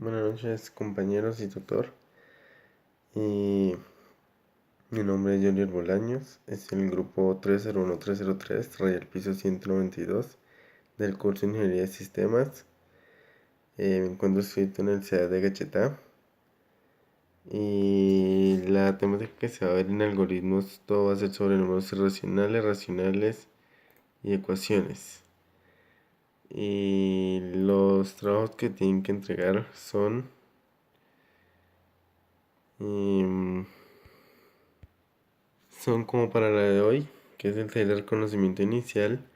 Buenas noches, compañeros y tutor. Y mi nombre es Junior Bolaños, es el grupo 301303, raya piso 192 del curso de Ingeniería de Sistemas. Me encuentro inscrito en el CEA de Gachetá. Y la temática que se va a ver en algoritmos, todo va a ser sobre números irracionales, racionales y ecuaciones. Y los trabajos que tienen que entregar son como para la de hoy, que es el taller conocimiento inicial,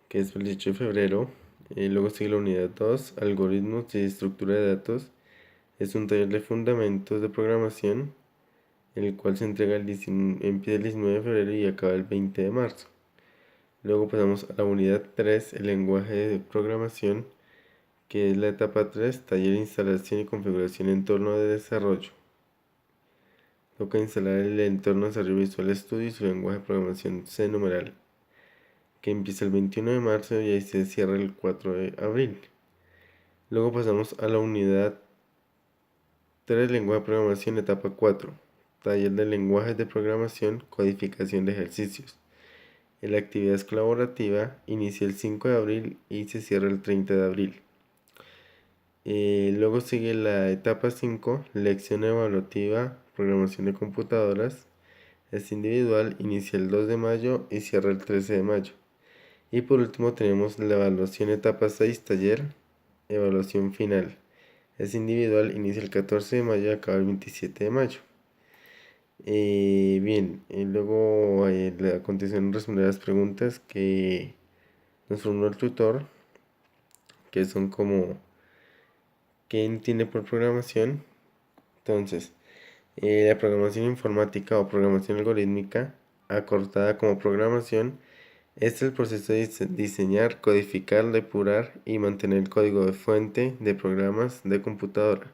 que es el 18 de febrero. Luego sigue la unidad 2, algoritmos y estructura de datos. Es un taller de fundamentos de programación, el cual se entrega empieza el 19 de febrero y acaba el 20 de marzo. Luego pasamos a la unidad 3, el lenguaje de programación, que es la etapa 3, taller de instalación y configuración en entorno de desarrollo. Toca instalar el entorno de desarrollo Visual Studio y su lenguaje de programación C numeral, que empieza el 21 de marzo y ahí se cierra el 4 de abril. Luego pasamos a la unidad 3, lenguaje de programación, etapa 4, taller de lenguajes de programación, codificación de ejercicios. La actividad es colaborativa, inicia el 5 de abril y se cierra el 30 de abril. Luego sigue la etapa 5, lección evaluativa, programación de computadoras. Es individual, inicia el 2 de mayo y cierra el 13 de mayo. Y por último tenemos la evaluación etapa 6, taller, evaluación final. Es individual, inicia el 14 de mayo y acaba el 27 de mayo. Bien, luego a continuación responder las preguntas que nos formuló el tutor, que son como ¿qué entiende por programación? Entonces, la programación informática o programación algorítmica, acortada como programación, es el proceso de diseñar, codificar, depurar y mantener el código de fuente de programas de computadora.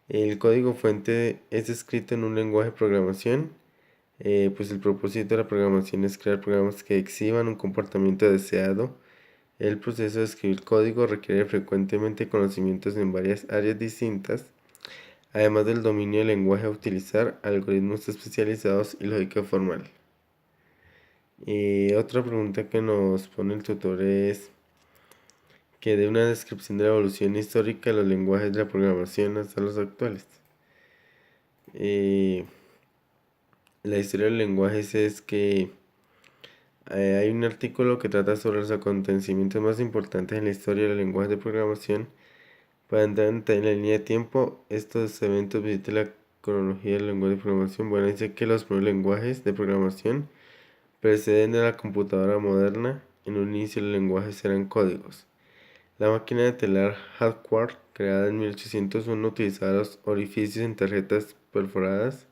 El código fuente es escrito en un lenguaje de programación, pues el propósito de la programación es crear programas que exhiban un comportamiento deseado. El proceso de escribir código requiere frecuentemente conocimientos en varias áreas distintas, además del dominio del lenguaje a utilizar, algoritmos especializados y lógica formal. Otra pregunta que nos pone el tutor es que dé una descripción de la evolución histórica de los lenguajes de la programación hasta los actuales. La historia de los lenguajes es que hay un artículo que trata sobre los acontecimientos más importantes en la historia de los lenguajes de programación. Para entrar en la línea de tiempo, estos eventos visiten la cronología del lenguaje de programación. Bueno, dice que los primeros lenguajes de programación preceden a la computadora moderna. En un inicio los lenguajes eran códigos. La máquina de telar Hardware, creada en 1801, utilizaba los orificios en tarjetas perforadas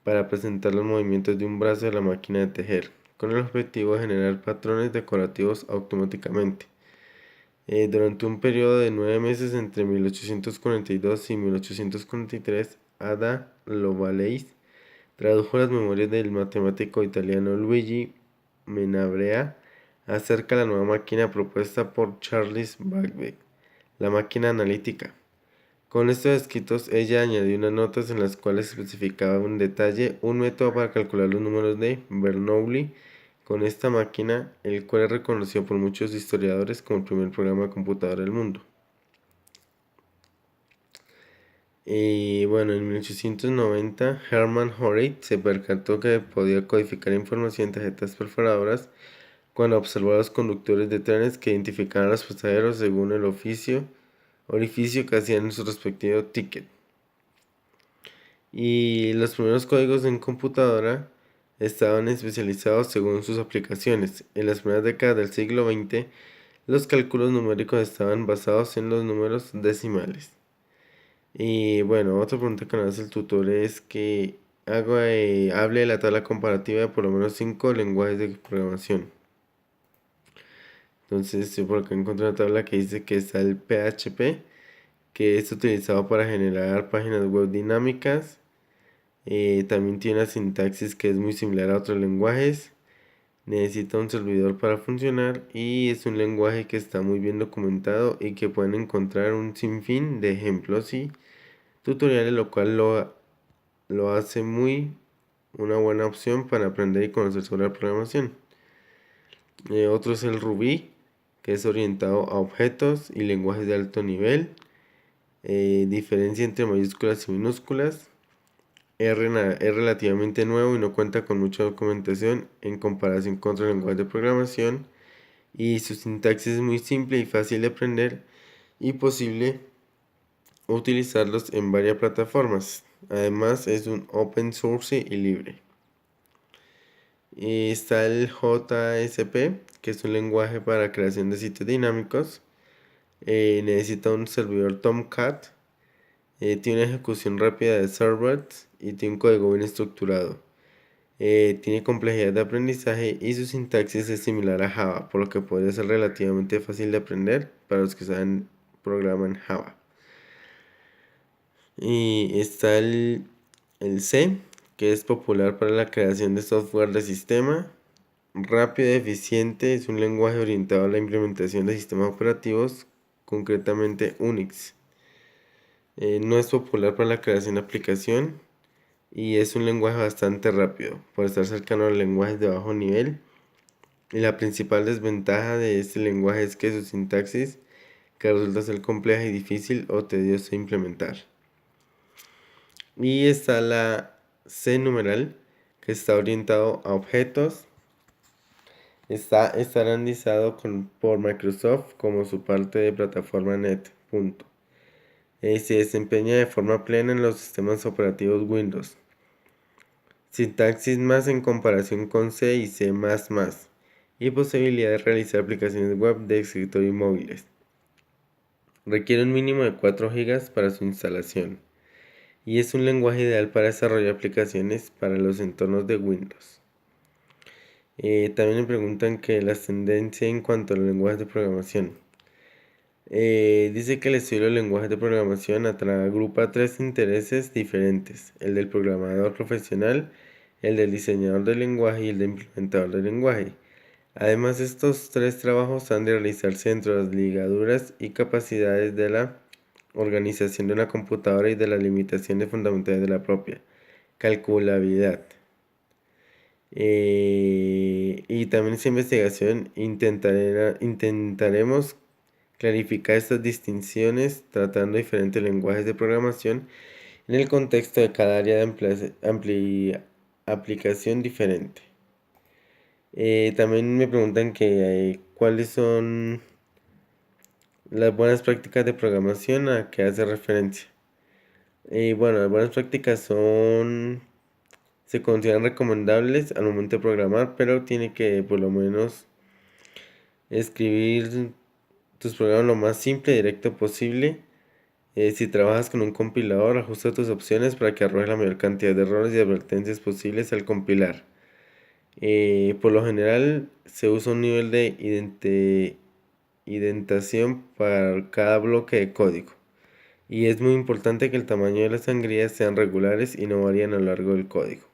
para presentar los movimientos de un brazo de la máquina de tejer, con el objetivo de generar patrones decorativos automáticamente. Durante un periodo de 9 meses entre 1842 y 1843, Ada Lovelace tradujo las memorias del matemático italiano Luigi Menabrea acerca de la nueva máquina propuesta por Charles Babbage, la máquina analítica. Con estos escritos, ella añadió unas notas en las cuales especificaba en detalle un método para calcular los números de Bernoulli con esta máquina, el cual es reconocido por muchos historiadores como el primer programa de computadora del mundo. Y bueno, en 1890, Hermann Horrey se percató que podía codificar información en tarjetas perforadoras cuando observó a los conductores de trenes que identificaban a los pasajeros según el orificio que hacían en su respectivo ticket. Y los primeros códigos en computadora estaban especializados según sus aplicaciones. En las primeras décadas del siglo XX, los cálculos numéricos estaban basados en los números decimales. Y bueno, otra pregunta que nos hace el tutor es que hable de la tabla comparativa de por lo menos 5 lenguajes de programación. Entonces, yo por acá encontré una tabla que dice que está el PHP, que es utilizado para generar páginas web dinámicas. También tiene una sintaxis que es muy similar a otros lenguajes. necesita un servidor para funcionar y es un lenguaje que está muy bien documentado y que pueden encontrar un sinfín de ejemplos y tutoriales, lo cual lo hace muy una buena opción para aprender y conocer sobre la programación. Otro es el Ruby, que es orientado a objetos y lenguajes de alto nivel. Diferencia entre mayúsculas y minúsculas. Es relativamente nuevo y no cuenta con mucha documentación en comparación con otros lenguajes de programación. Y su sintaxis es muy simple y fácil de aprender y posible utilizarlos en varias plataformas. Además es un open source y libre. Y está el JSP, que es un lenguaje para creación de sitios dinámicos. Necesita un servidor Tomcat. Tiene una ejecución rápida de servlets y tiene un código bien estructurado. Tiene complejidad de aprendizaje y su sintaxis es similar a Java, por lo que puede ser relativamente fácil de aprender para los que saben programar en Java. Y está el C, que es popular para la creación de software de sistema. Rápido y eficiente, es un lenguaje orientado a la implementación de sistemas operativos, concretamente Unix. No es popular para la creación de aplicación y es un lenguaje bastante rápido, por estar cercano a lenguajes de bajo nivel. Y la principal desventaja de este lenguaje es que su sintaxis, que resulta ser compleja y difícil o tediosa de implementar. Y está la C numeral, que está orientado a objetos. Está estandarizado por Microsoft como su parte de plataforma .NET. Se desempeña de forma plena en los sistemas operativos Windows. Sintaxis más en comparación con C y C++. Y posibilidad de realizar aplicaciones web de escritorio y móviles. Requiere un mínimo de 4 GB para su instalación. Y es un lenguaje ideal para desarrollar aplicaciones para los entornos de Windows. También me preguntan que las tendencias en cuanto a los lenguajes de programación. Dice que el estudio de los lenguajes de programación agrupa 3 intereses diferentes: el del programador profesional, el del diseñador del lenguaje y el del implementador del lenguaje. Además, estos 3 trabajos han de realizarse dentro de las ligaduras y capacidades de la organización de una computadora y de las limitaciones fundamentales de la propia calculabilidad. Y también en esta investigación intentaremos clarificar estas distinciones tratando diferentes lenguajes de programación en el contexto de cada área de aplicación diferente. También me preguntan que cuáles son las buenas prácticas de programación a que hace referencia. Bueno, las buenas prácticas se consideran recomendables al momento de programar, pero tiene que por lo menos escribir tus programas lo más simple y directo posible. Si trabajas con un compilador, ajusta tus opciones para que arroje la mayor cantidad de errores y advertencias posibles al compilar. Por lo general se usa un nivel de indentación para cada bloque de código. Y es muy importante que el tamaño de las sangrías sean regulares y no varíen a lo largo del código.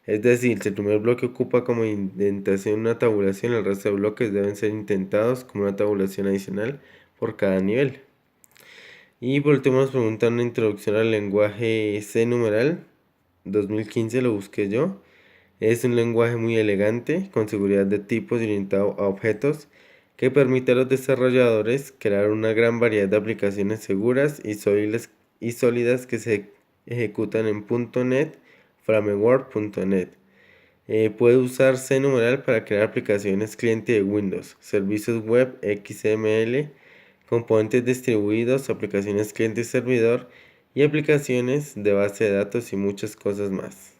Es decir, si el primer bloque ocupa como indentación una tabulación, el resto de bloques deben ser intentados como una tabulación adicional por cada nivel. Y por último nos preguntan una introducción al lenguaje C numeral. 2015 lo busqué yo. Es un lenguaje muy elegante, con seguridad de tipos y orientado a objetos, que permite a los desarrolladores crear una gran variedad de aplicaciones seguras y sólidas que se ejecutan en .NET Framework.NET. Puede usar C numeral para crear aplicaciones cliente de Windows, servicios web XML, componentes distribuidos, aplicaciones cliente y servidor y aplicaciones de base de datos y muchas cosas más.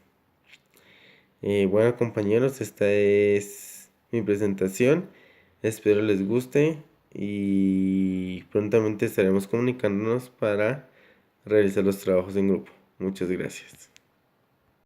Bueno, compañeros, esta es mi presentación. Espero les guste y prontamente estaremos comunicándonos para realizar los trabajos en grupo. Muchas gracias.